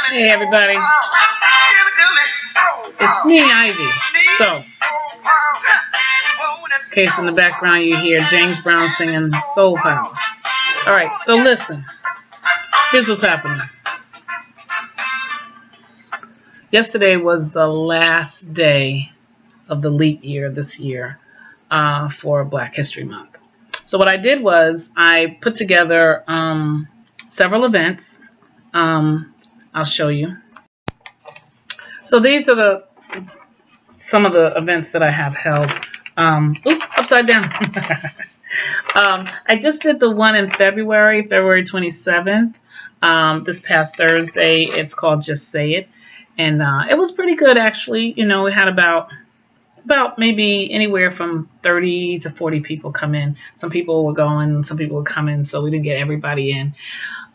Hey everybody, it's me, Ivy. So, in case in the background you hear James Brown singing Soul Power. Alright, so listen, here's what's happening. Yesterday was the last day of the leap year this year for Black History Month. So what I did was I put together several events. I'll show you. So these are some of the events that I have held. Upside down. I just did the one in February 27th. This past Thursday. It's called Just Say It. And it was pretty good, actually. You know, we had about maybe anywhere from 30 to 40 people come in. Some people were going, some people were coming, so we didn't get everybody in.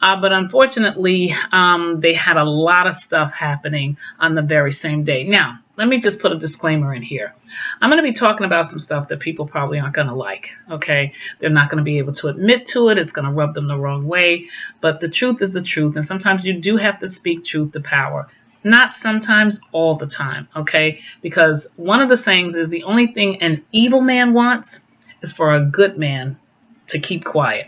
But unfortunately, they had a lot of stuff happening on the very same day. Now, let me just put a disclaimer in here. I'm going to be talking about some stuff that people probably aren't going to like, okay? They're not going to be able to admit to it. It's going to rub them the wrong way. But the truth is the truth, and sometimes you do have to speak truth to power. Not sometimes, all the time, okay? Because one of the sayings is the only thing an evil man wants is for a good man to keep quiet.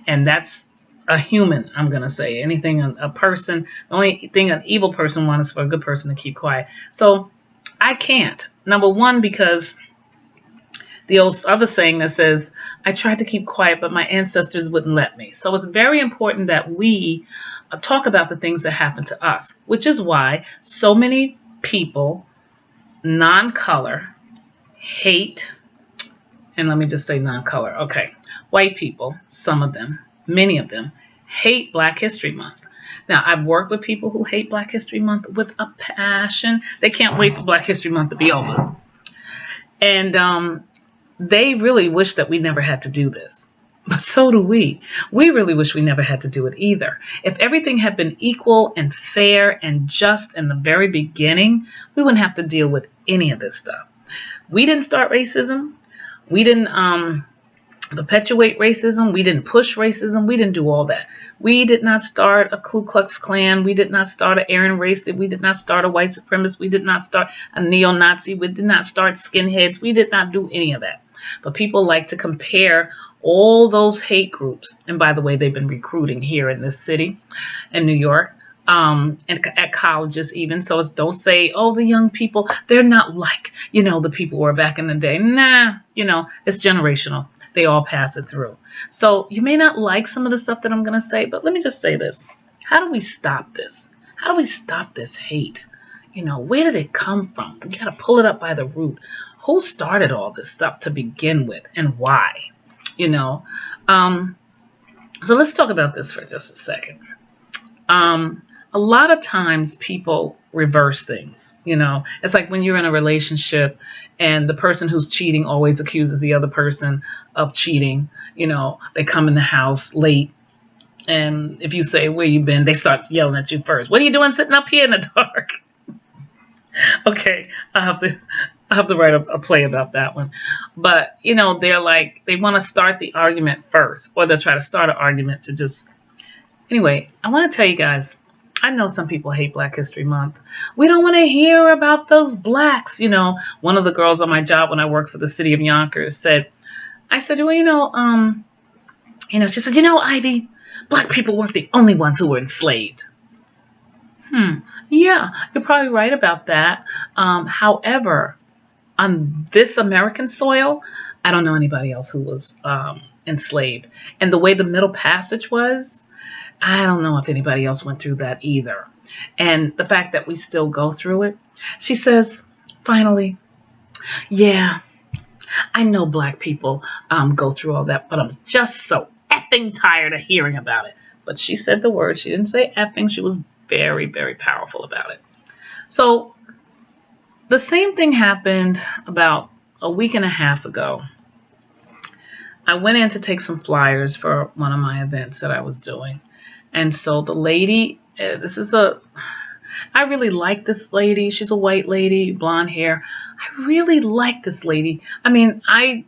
And that's a human, I'm going to say. Anything a person, the only thing an evil person wants is for a good person to keep quiet. So I can't. Number one, because the old other saying that says, I tried to keep quiet, but my ancestors wouldn't let me. So it's very important that we talk about the things that happen to us, which is why so many people, non-color, hate, and let me just say non-color, okay, white people, some of them, many of them, hate Black History Month. Now, I've worked with people who hate Black History Month with a passion. They can't wait for Black History Month to be over. And they really wish that we never had to do this. But so do we. We really wish we never had to do it either. If everything had been equal and fair and just in the very beginning, we wouldn't have to deal with any of this stuff. We didn't start racism. We didn't perpetuate racism. We didn't push racism. We didn't do all that. We did not start a Ku Klux Klan. We did not start an Aryan race. We did not start a white supremacist. We did not start a neo-Nazi. We did not start skinheads. We did not do any of that. But people like to compare all those hate groups. And by the way, they've been recruiting here in this city, in New York, and at colleges even. So don't say, oh, the young people, they're not like, the people were back in the day. Nah, it's generational. They all pass it through. So you may not like some of the stuff that I'm going to say, but let me just say this. How do we stop this? How do we stop this hate? Where did it come from? We got to pull it up by the root. Who started all this stuff to begin with and why? So let's talk about this for just a second. A lot of times people reverse things. It's like when you're in a relationship and the person who's cheating always accuses the other person of cheating. They come in the house late, and if you say, where you been, they start yelling at you first. What are you doing sitting up here in the dark? Okay, I have to write a play about that one. But, they're like, they want to start the argument first, or they'll try to start an argument to just... Anyway, I want to tell you guys, I know some people hate Black History Month. We don't want to hear about those blacks. One of the girls on my job when I worked for the city of Yonkers said, well, she said, Ivy, Black people weren't the only ones who were enslaved. Yeah, you're probably right about that. However, on this American soil, I don't know anybody else who was enslaved. And the way the Middle Passage was, I don't know if anybody else went through that either. And the fact that we still go through it. She says, finally, yeah, I know Black people go through all that, but I'm just so effing tired of hearing about it. But she said the word. She didn't say effing. She was very, very powerful about it. So the same thing happened about a week and a half ago. I went in to take some flyers for one of my events that I was doing. And so the lady, I really like this lady. She's a white lady, blonde hair. I really like this lady. I mean, I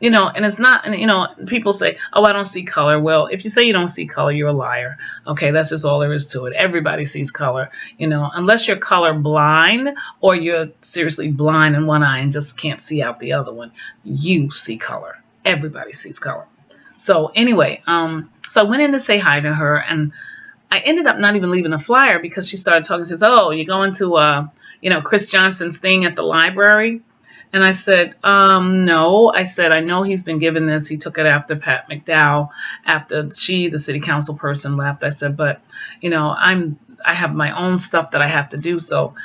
And it's not, and people say, oh, I don't see color. Well, if you say you don't see color, you're a liar. Okay, that's just all there is to it. Everybody sees color, unless you're color blind or you're seriously blind in one eye and just can't see out the other one. You see color. Everybody sees color. So anyway, so I went in to say hi to her, and I ended up not even leaving a flyer because she started talking. She says, oh, you're going to, Chris Johnson's thing at the library? And I said, no. I said, I know he's been given this. He took it after Pat McDowell, after the city council person, left. I said, but, I have my own stuff that I have to do. So,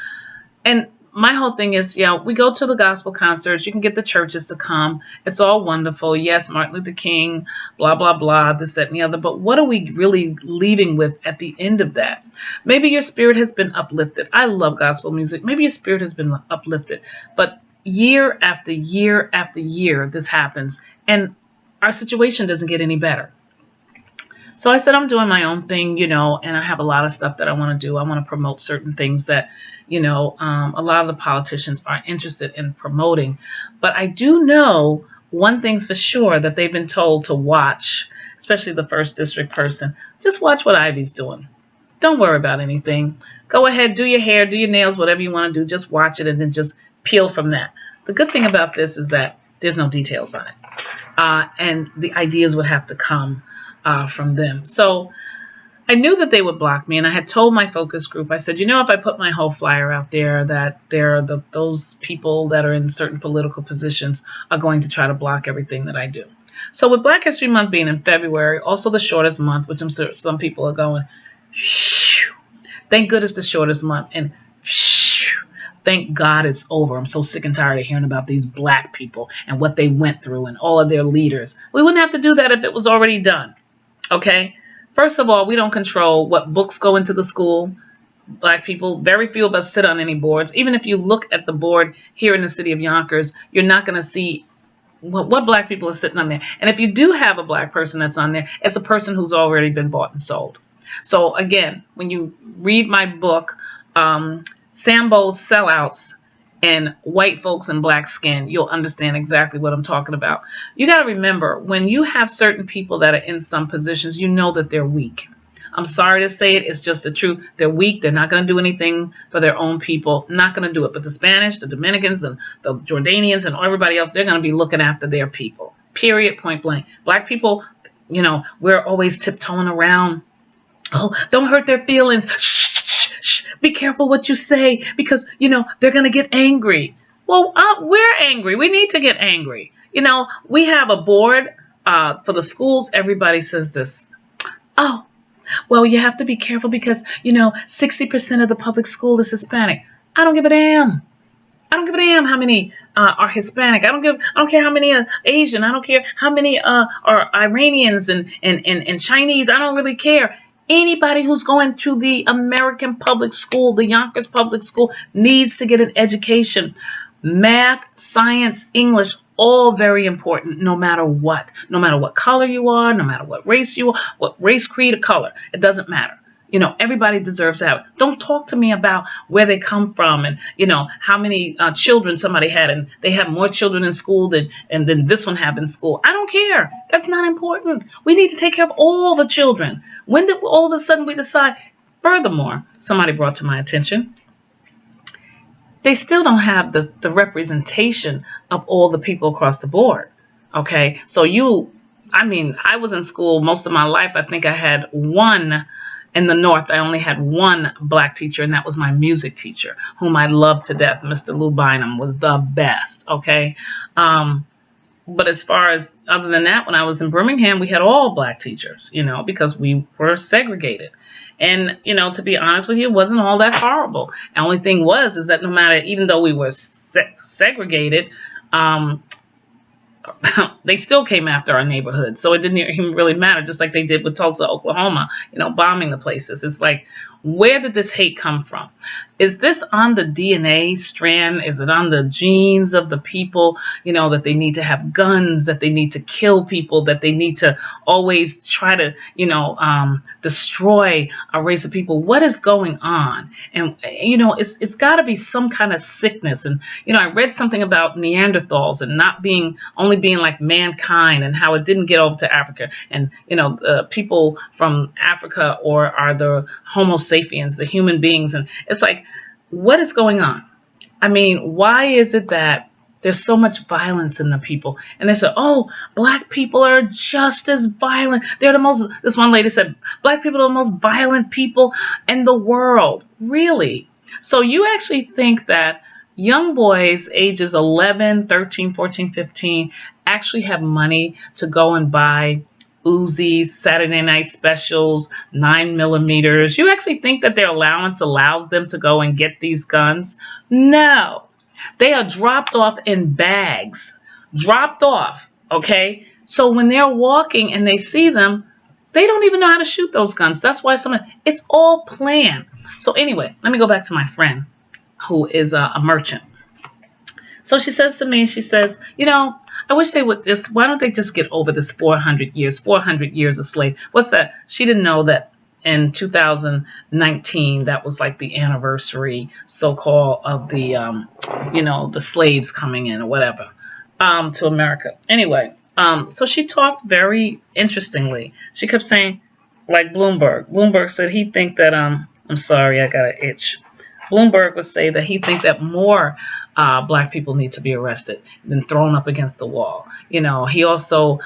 and my whole thing is, we go to the gospel concerts. You can get the churches to come. It's all wonderful. Yes, Martin Luther King, blah, blah, blah, this, that, and the other. But what are we really leaving with at the end of that? Maybe your spirit has been uplifted. I love gospel music. Maybe your spirit has been uplifted. But year after year after year, this happens. And our situation doesn't get any better. So I said, I'm doing my own thing, and I have a lot of stuff that I want to do. I want to promote certain things that, a lot of the politicians are interested in promoting. But I do know one thing's for sure, that they've been told to watch, especially the first district person. Just watch what Ivy's doing. Don't worry about anything. Go ahead, do your hair, do your nails, whatever you want to do. Just watch it and then just peel from that. The good thing about this is that there's no details on it. And the ideas would have to come from them. So I knew that they would block me, and I had told my focus group, I said, if I put my whole flyer out there, that those people that are in certain political positions are going to try to block everything that I do. So with Black History Month being in February, also the shortest month, which I'm sure some people are going, shoo, thank goodness the shortest month, and shoo, thank God it's over. I'm so sick and tired of hearing about these Black people and what they went through and all of their leaders. We wouldn't have to do that if it was already done. Okay? First of all, we don't control what books go into the school. Black people, very few of us sit on any boards. Even if you look at the board here in the city of Yonkers, you're not going to see what Black people are sitting on there. And if you do have a Black person that's on there, it's a person who's already been bought and sold. So again, when you read my book, Sambo's Sellouts and White Folks in Black Skin, you'll understand exactly what I'm talking about. You got to remember, when you have certain people that are in some positions, you know that they're weak. I'm sorry to say it, it's just the truth. They're weak. They're not going to do anything for their own people. Not going to do it. But the Spanish, the Dominicans, and the Jordanians, and everybody else, they're going to be looking after their people. Period, point blank. Black people, we're always tiptoeing around. Oh, don't hurt their feelings. Shh, be careful what you say, because, they're going to get angry. Well, we're angry. We need to get angry. We have a board for the schools. Everybody says this. Oh, well, you have to be careful because, 60% of the public school is Hispanic. I don't give a damn. I don't give a damn how many are Hispanic. I don't care how many are Asian. I don't care how many are Iranians and Chinese. I don't really care. Anybody who's going to the American public school, the Yonkers public school, needs to get an education. Math, science, English, all very important, no matter what. No matter what color you are, no matter what race you are, what race, creed, or color. It doesn't matter. Everybody deserves to have it. Don't talk to me about where they come from and, how many children somebody had, and they have more children in school than this one have in school. I don't care. That's not important. We need to take care of all the children. When did all of a sudden we decide? Furthermore, somebody brought to my attention, they still don't have the representation of all the people across the board. Okay, so I was in school most of my life. I think I had one. In the North, I only had one Black teacher, and that was my music teacher, whom I loved to death. Mr. Lou Bynum was the best, okay? But as far as other than that, when I was in Birmingham, we had all Black teachers, because we were segregated. And, to be honest with you, it wasn't all that horrible. The only thing is that no matter, even though we were segregated, they still came after our neighborhood. So it didn't even really matter, just like they did with Tulsa, Oklahoma, bombing the places. It's like, where did this hate come from? Is this on the DNA strand? Is it on the genes of the people, that they need to have guns, that they need to kill people, that they need to always try to, destroy a race of people? What is going on? And, it's got to be some kind of sickness. And, I read something about Neanderthals and only only being like mankind and how it didn't get over to Africa. And, people from Africa or are the Homo sapiens, the human beings. And it's like, what is going on? I mean, why is it that there's so much violence in the people? And they say, oh, black people are just as violent. They're the most, this one lady said, black people are the most violent people in the world. Really? So you actually think that young boys ages 11, 13, 14, 15 actually have money to go and buy Uzis, Saturday night specials, 9 millimeters? You actually think that their allowance allows them to go and get these guns? No. They are dropped off in bags. Dropped off. Okay? So when they're walking and they see them, they don't even know how to shoot those guns. That's why it's all planned. So anyway, let me go back to my friend who is a merchant. So she says to me, she says, I wish they would why don't they just get over this 400 years of slave? What's that? She didn't know that in 2019, that was like the anniversary, so-called, of the slaves coming in or whatever, to America. Anyway, so she talked very interestingly. She kept saying, like Bloomberg. Bloomberg said he think that, I'm sorry, I got an itch. Bloomberg would say that he think that more black people need to be arrested than thrown up against the wall. He also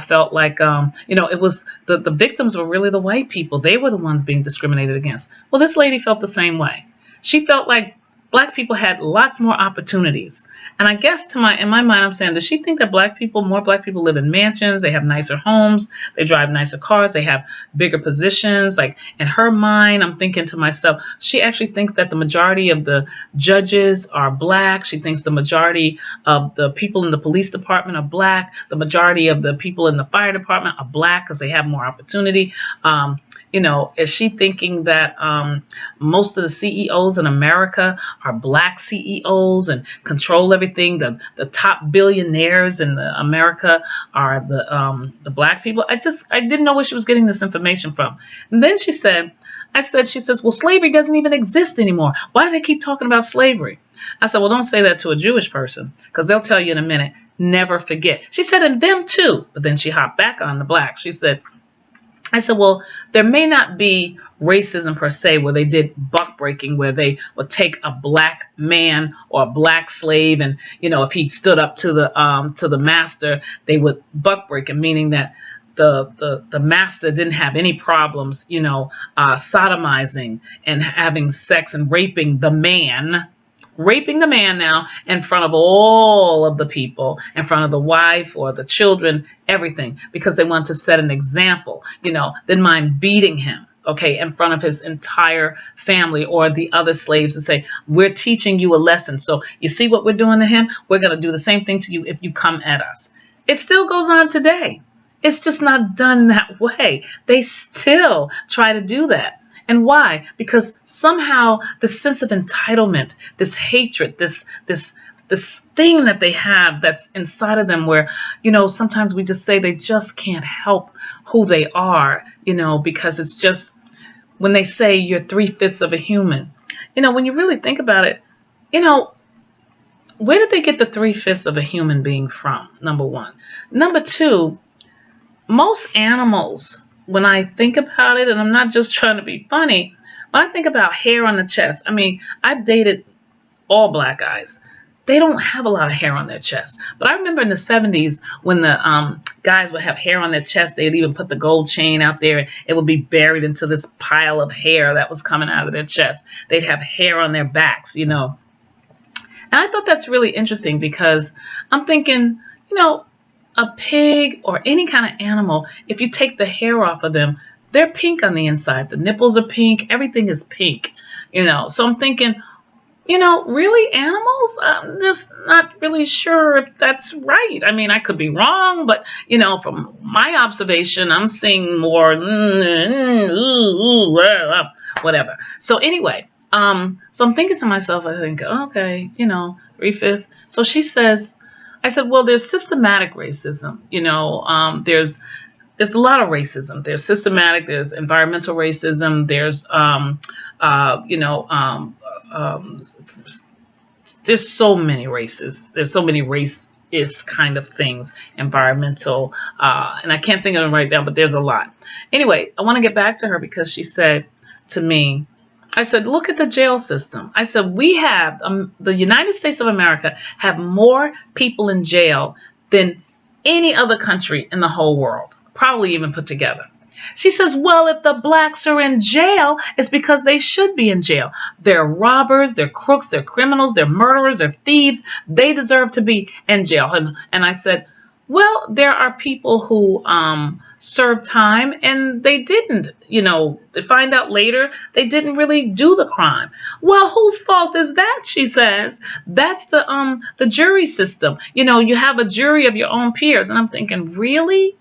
felt like, it was the victims were really the white people. They were the ones being discriminated against. Well, this lady felt the same way. She felt like black people had lots more opportunities. And I guess in my mind, I'm saying, does she think that more black people live in mansions? They have nicer homes. They drive nicer cars. They have bigger positions. Like, in her mind, I'm thinking to myself, she actually thinks that the majority of the judges are black. She thinks the majority of the people in the police department are black. The majority of the people in the fire department are black because they have more opportunity. Is she thinking that most of the CEOs in America are black CEOs and control everything? The top billionaires in America are the black people? I didn't know where she was getting this information from. And then she says, well, slavery doesn't even exist anymore. Why do they keep talking about slavery? I said, well, don't say that to a Jewish person, because they'll tell you in a minute, never forget. She said, and them too. But then she hopped back on the black. I said, well, there may not be racism per se where they did buck breaking, where they would take a black man or a black slave, and if he stood up to the master, they would buck break him, meaning that the master didn't have any problems, sodomizing and having sex and raping the man now in front of all of the people, in front of the wife or the children, everything, because they want to set an example, then mind beating him, okay, in front of his entire family or the other slaves, to say, we're teaching you a lesson. So you see what we're doing to him? We're going to do the same thing to you if you come at us. It still goes on today. It's just not done that way. They still try to do that. And why? Because somehow the sense of entitlement, this hatred, this thing that they have that's inside of them, where, sometimes we just say they just can't help who they are, because it's just, when they say you're 3/5 of a human, when you really think about it, where did they get the 3/5 of a human being from? Number one. Number two, most animals, when I think about it, and I'm not just trying to be funny, when I think about hair on the chest, I mean, I've dated all black guys. They don't have a lot of hair on their chest. But I remember in the 70s when the guys would have hair on their chest, they'd even put the gold chain out there. It would be buried into this pile of hair that was coming out of their chest. They'd have hair on their backs, And I thought that's really interesting, because I'm thinking, a pig or any kind of animal, if you take the hair off of them, they're pink on the inside. The nipples are pink. Everything is pink, So I'm thinking, really, animals? I'm just not really sure if that's right. I mean, I could be wrong, but, from my observation, I'm seeing more, whatever. So anyway, so I'm thinking to myself, I think, okay, 3/5. So she says, I said, well, there's systematic racism. There's a lot of racism. There's systematic. There's environmental racism. There's there's so many races. There's so many race is kind of things, environmental, and I can't think of them right now, but there's a lot. Anyway, I want to get back to her because she said to me, I said, look at the jail system. I said, we have, the United States of America have more people in jail than any other country in the whole world, probably even put together. She says, well, if the blacks are in jail, it's because they should be in jail. They're robbers, they're crooks, they're criminals, they're murderers, they're thieves. They deserve to be in jail. And I said, well, there are people who served time and they didn't, they find out later they didn't really do the crime. Well, whose fault is that? She says. That's the jury system. You have a jury of your own peers. And I'm thinking, really?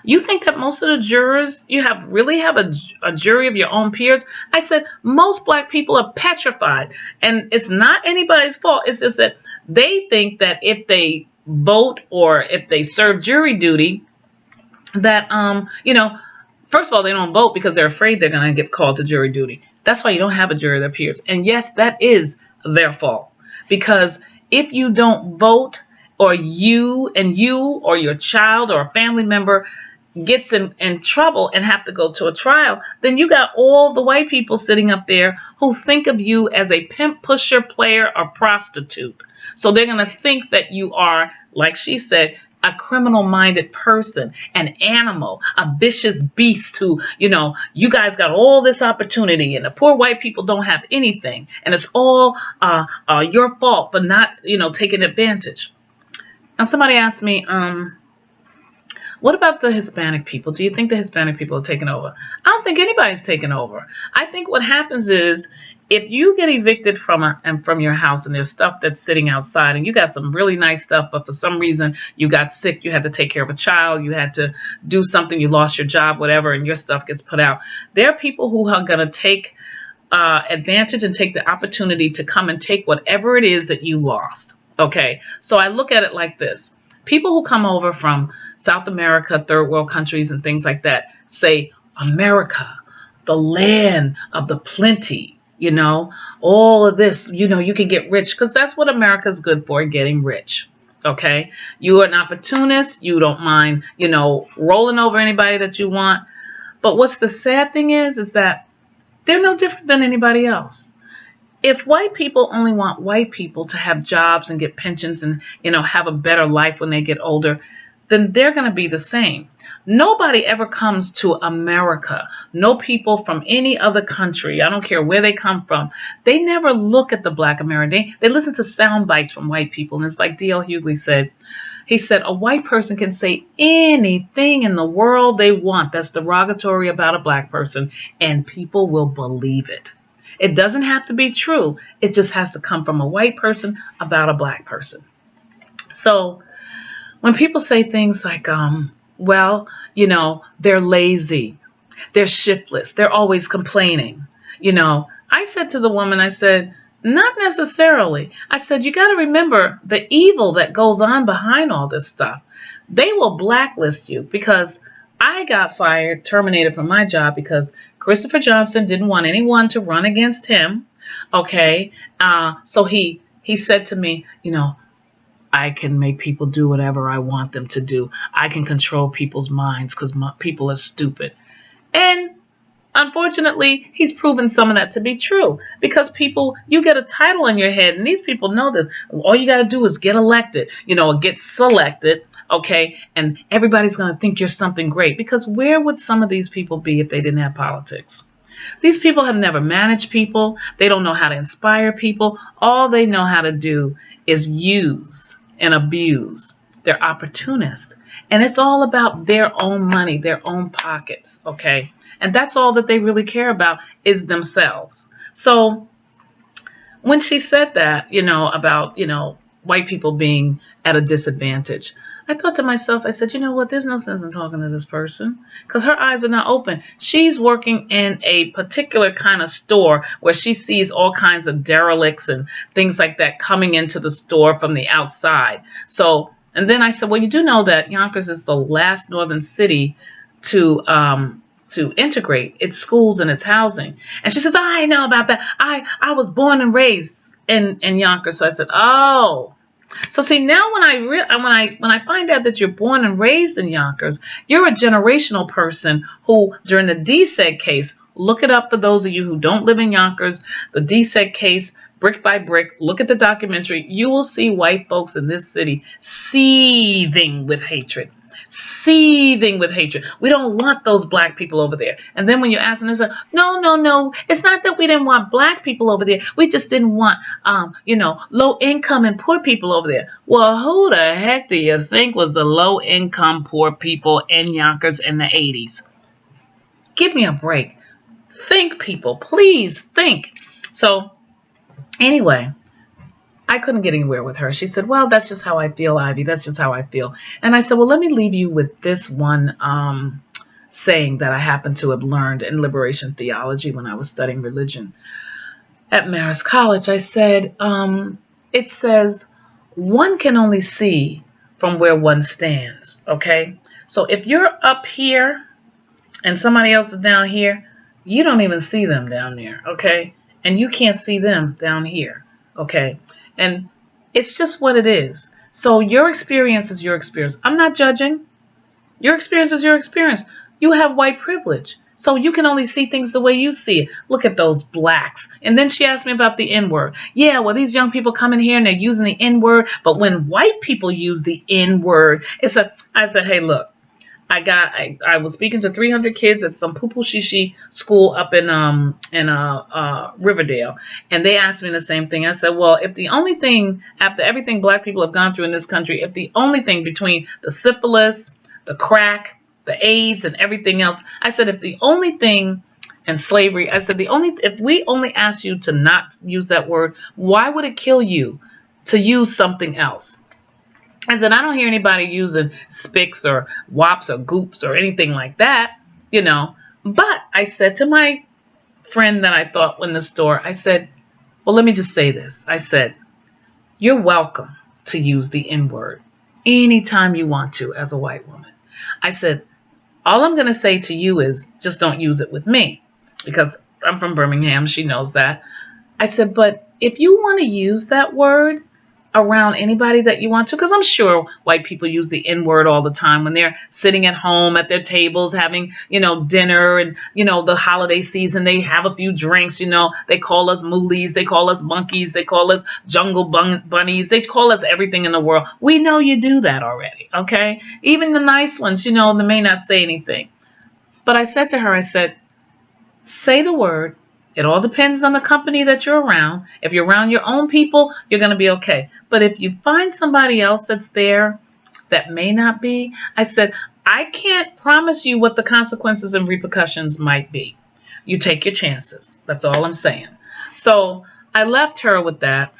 You think that most of the jurors, you really have a jury of your own peers? I said, most black people are petrified. And it's not anybody's fault. It's just that they think that if they vote or if they serve jury duty, that, first of all, they don't vote because they're afraid they're going to get called to jury duty. That's why you don't have a jury of their peers. And yes, that is their fault. Because if you don't vote, or you or your child or a family member gets in trouble and have to go to a trial, then you got all the white people sitting up there who think of you as a pimp, pusher, player, or prostitute. So they're going to think that you are, like she said, a criminal-minded person, an animal, a vicious beast who, you guys got all this opportunity and the poor white people don't have anything. And it's all your fault for not, taking advantage. Now, somebody asked me, what about the Hispanic people? Do you think the Hispanic people are taking over? I don't think anybody's taking over. I think what happens is if you get evicted from your house and there's stuff that's sitting outside and you got some really nice stuff, but for some reason you got sick, you had to take care of a child, you had to do something, you lost your job, whatever, and your stuff gets put out. There are people who are going to take advantage and take the opportunity to come and take whatever it is that you lost. Okay, so I look at it like this. People who come over from South America, third world countries and things like that say, America, the land of the plenty, all of this, you can get rich because that's what America's good for, getting rich. Okay, you are an opportunist. You don't mind, rolling over anybody that you want. But what's the sad thing is that they're no different than anybody else. If white people only want white people to have jobs and get pensions and, have a better life when they get older, then they're going to be the same. Nobody ever comes to America. No people from any other country. I don't care where they come from. They never look at the black American. They listen to sound bites from white people. And it's like D.L. Hughley said. He said, a white person can say anything in the world they want that's derogatory about a black person, and people will believe it. It doesn't have to be true. It just has to come from a white person about a black person. So when people say things like, they're lazy, they're shiftless, they're always complaining. I said to the woman, I said, not necessarily. I said, you got to remember the evil that goes on behind all this stuff. They will blacklist you because I got fired, terminated from my job because Christopher Johnson didn't want anyone to run against him. Okay. So he said to me, I can make people do whatever I want them to do. I can control people's minds because people are stupid. And unfortunately, he's proven some of that to be true because people, you get a title on your head and these people know this. All you got to do is get elected, or get selected. Okay, and everybody's going to think you're something great because where would some of these people be if they didn't have politics? These people have never managed people. They don't know how to inspire people. All they know how to do is use and abuse. They're opportunists. And it's all about their own money, their own pockets, okay? And that's all that they really care about is themselves. So when she said that, about, white people being at a disadvantage, I thought to myself, I said, you know what? There's no sense in talking to this person because her eyes are not open. She's working in a particular kind of store where she sees all kinds of derelicts and things like that coming into the store from the outside. So, and then I said, well, you do know that Yonkers is the last northern city to integrate its schools and its housing. And she says, I know about that. I was born and raised in Yonkers. So I said, oh. So see, now when I find out that you're born and raised in Yonkers, you're a generational person who, during the DSEG case, look it up for those of you who don't live in Yonkers, the DSEG case, brick by brick, look at the documentary. You will see white folks in this city seething with hatred. Seething with hatred. We don't want those black people over there. And then when you ask them, they say, no, no, no. It's not that we didn't want black people over there. We just didn't want, low income and poor people over there. Well, who the heck do you think was the low income poor people in Yonkers in the 80s? Give me a break. Think, people. Please think. So anyway, I couldn't get anywhere with her. She said, well, that's just how I feel, Ivy. That's just how I feel. And I said, well, let me leave you with this one saying that I happen to have learned in liberation theology when I was studying religion at Marist College. I said, it says, one can only see from where one stands, okay? So if you're up here and somebody else is down here, you don't even see them down there, okay? And you can't see them down here, okay? And it's just what it is. So your experience is your experience. I'm not judging. Your experience is your experience. You have white privilege. So you can only see things the way you see it. Look at those blacks. And then she asked me about the N-word. Yeah, well, these young people come in here and they're using the N-word. But when white people use the N-word, I said, hey, look. I was speaking to 300 kids at some poo-poo shishi school up in Riverdale, and they asked me the same thing. I said, well, if the only thing, after everything black people have gone through in this country, if the only thing between the syphilis, the crack, the AIDS, and everything else, I said, if the only thing, and slavery, I said, if we only asked you to not use that word, why would it kill you to use something else? I said, I don't hear anybody using spics or wops or goops or anything like that, But I said to my friend that I thought in the store, I said, well, let me just say this. I said, you're welcome to use the N-word anytime you want to as a white woman. I said, all I'm going to say to you is just don't use it with me because I'm from Birmingham. She knows that. I said, but if you want to use that word around anybody that you want to, because I'm sure white people use the N-word all the time when they're sitting at home at their tables having, dinner and, the holiday season, they have a few drinks, they call us moolies, they call us monkeys, they call us jungle bunnies, they call us everything in the world. We know you do that already, okay? Even the nice ones, they may not say anything. But I said to her, I said, say the word. It all depends on the company that you're around. If you're around your own people, you're going to be okay. But if you find somebody else that's there that may not be, I said, I can't promise you what the consequences and repercussions might be. You take your chances. That's all I'm saying. So I left her with that.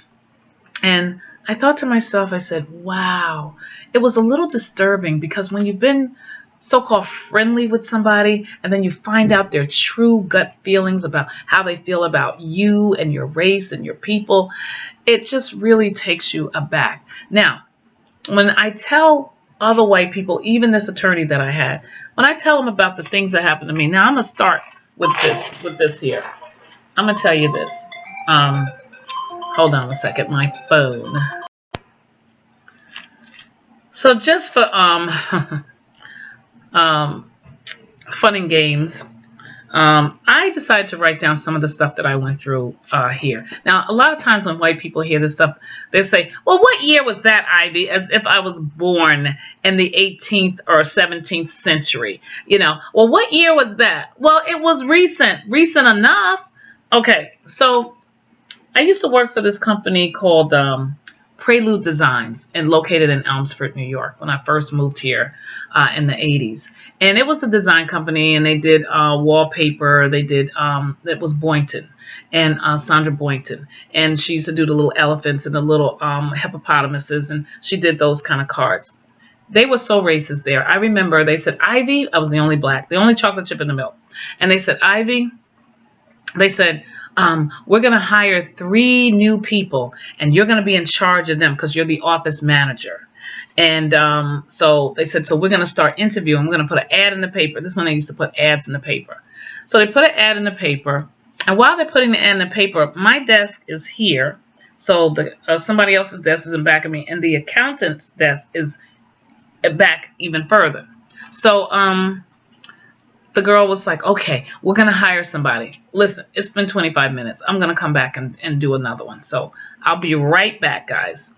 And I thought to myself, I said, wow, it was a little disturbing because when you've been so-called friendly with somebody and then you find out their true gut feelings about how they feel about you and your race and your people, it just really takes you aback. Now, when I tell other white people, even this attorney that I had, when I tell them about the things that happened to me, now I'm going to start with this here. I'm going to tell you this. Hold on a second, my phone. So just for fun and games, I decided to write down some of the stuff that I went through here. Now, a lot of times when white people hear this stuff, they say, well, what year was that, Ivy? As if I was born in the 18th or 17th century. Well, what year was that? Well, it was recent enough. Okay, so I used to work for this company called Prelude Designs and located in Elmsford, New York when I first moved here in the 80s. And it was a design company and they did wallpaper. They did, it was Boynton and Sandra Boynton. And she used to do the little elephants and the little hippopotamuses, and she did those kind of cards. They were so racist there. I remember they said, Ivy, I was the only black, the only chocolate chip in the milk. And they said, Ivy, they said, we're going to hire 3 new people and you're going to be in charge of them because you're the office manager. And so they said, so we're going to start interviewing. We're going to put an ad in the paper. This is when they used to put ads in the paper. So they put an ad in the paper. And while they're putting the ad in the paper, my desk is here. So the somebody else's desk is in back of me, and the accountant's desk is back even further. So the girl was like, okay, we're going to hire somebody. Listen, it's been 25 minutes. I'm going to come back and do another one. So I'll be right back, guys.